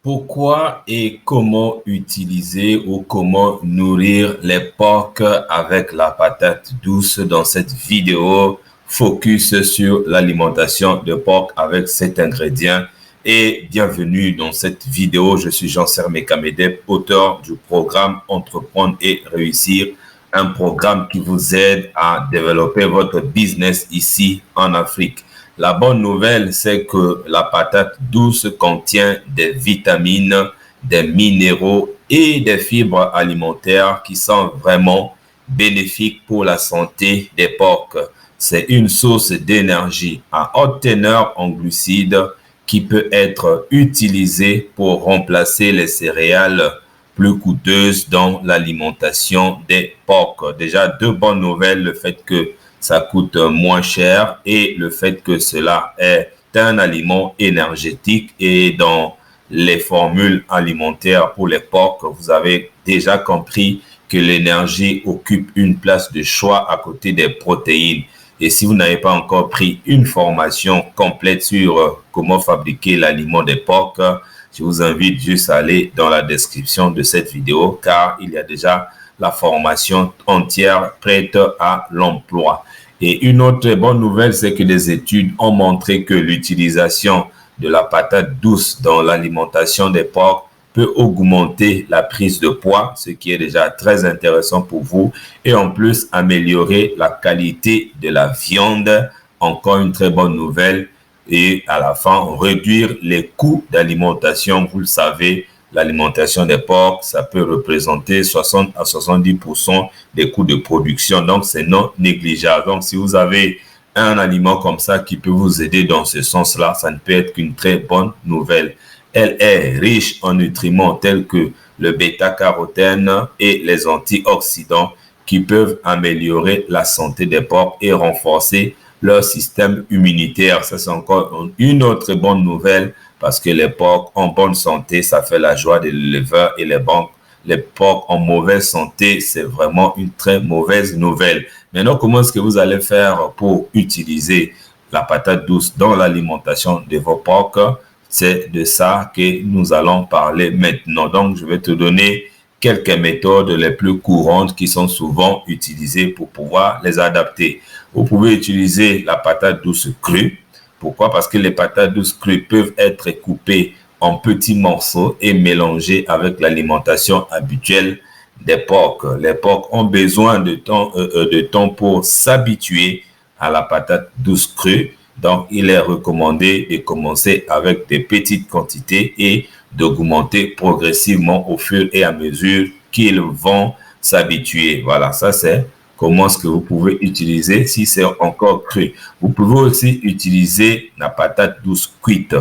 Pourquoi et comment utiliser ou comment nourrir les porcs avec la patate douce dans cette vidéo focus sur l'alimentation de porc avec cet ingrédient. Et bienvenue dans cette vidéo. Je suis Jean-Serge Mekamedeb, auteur du programme Entreprendre et réussir, un programme qui vous aide à développer votre business ici en Afrique. La bonne nouvelle, c'est que la patate douce contient des vitamines, des minéraux et des fibres alimentaires qui sont vraiment bénéfiques pour la santé des porcs. C'est une source d'énergie à haute teneur en glucides qui peut être utilisée pour remplacer les céréales plus coûteuses dans l'alimentation des porcs. Déjà, deux bonnes nouvelles, le fait que ça coûte moins cher et le fait que cela est un aliment énergétique. Et dans les formules alimentaires pour les porcs, vous avez déjà compris que l'énergie occupe une place de choix à côté des protéines. Et si vous n'avez pas encore pris une formation complète sur comment fabriquer l'aliment des porcs, je vous invite juste à aller dans la description de cette vidéo car il y a déjà la formation entière prête à l'emploi. Et une autre bonne nouvelle, c'est que des études ont montré que l'utilisation de la patate douce dans l'alimentation des porcs peut augmenter la prise de poids, ce qui est déjà très intéressant pour vous, et en plus améliorer la qualité de la viande. Encore une très bonne nouvelle. Et à la fin, réduire les coûts d'alimentation. Vous le savez, l'alimentation des porcs, ça peut représenter 60 à 70% des coûts de production. Donc, c'est non négligeable. Donc, si vous avez un aliment comme ça qui peut vous aider dans ce sens-là, ça ne peut être qu'une très bonne nouvelle. Elle est riche en nutriments tels que le bêta-carotène et les antioxydants qui peuvent améliorer la santé des porcs et renforcer leur système immunitaire. Ça, c'est encore une autre bonne nouvelle parce que les porcs en bonne santé, ça fait la joie des éleveurs et les porcs en mauvaise santé, c'est vraiment une très mauvaise nouvelle. Maintenant, comment est-ce que vous allez faire pour utiliser la patate douce dans l'alimentation de vos porcs? C'est de ça que nous allons parler maintenant. Donc, je vais te donner quelques méthodes les plus courantes qui sont souvent utilisées pour pouvoir les adapter. Vous pouvez utiliser la patate douce crue. Pourquoi? Parce que les patates douces crues peuvent être coupées en petits morceaux et mélangées avec l'alimentation habituelle des porcs. Les porcs ont besoin de temps pour s'habituer à la patate douce crue. Donc, il est recommandé de commencer avec des petites quantités et d'augmenter progressivement au fur et à mesure qu'ils vont s'habituer. Voilà, ça c'est comment est-ce que vous pouvez utiliser si c'est encore cru. Vous pouvez aussi utiliser la patate douce cuite.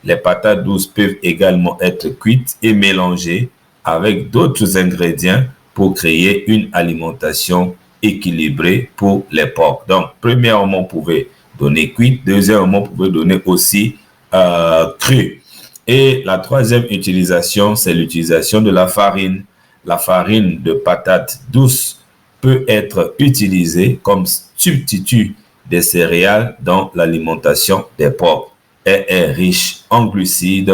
Les patates douces peuvent également être cuites et mélangées avec d'autres ingrédients pour créer une alimentation équilibrée pour les porcs. Donc, premièrement, vous pouvez donner cuite. Deuxièmement, vous pouvez donner aussi cru. Et la troisième utilisation, c'est l'utilisation de la farine. La farine de patate douce peut être utilisée comme substitut des céréales dans l'alimentation des porcs. Elle est riche en glucides,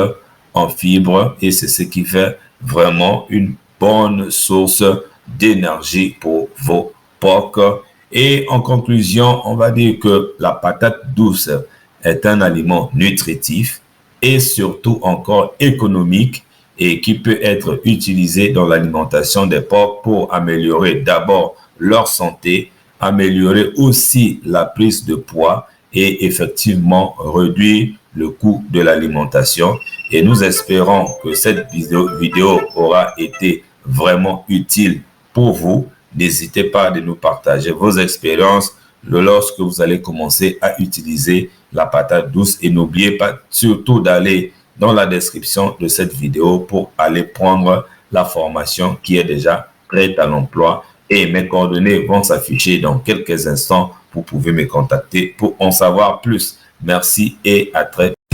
en fibres et c'est ce qui fait vraiment une bonne source d'énergie pour vos porcs. Et en conclusion, on va dire que la patate douce est un aliment nutritif et surtout encore économique et qui peut être utilisé dans l'alimentation des porcs pour améliorer d'abord leur santé, améliorer aussi la prise de poids et effectivement réduire le coût de l'alimentation. Et nous espérons que cette vidéo aura été vraiment utile pour vous. N'hésitez pas à nous partager vos expériences lorsque vous allez commencer à utiliser la patate douce. Et n'oubliez pas surtout d'aller dans la description de cette vidéo pour aller prendre la formation qui est déjà prête à l'emploi. Et mes coordonnées vont s'afficher dans quelques instants. Vous pouvez me contacter pour en savoir plus. Merci et à très bientôt.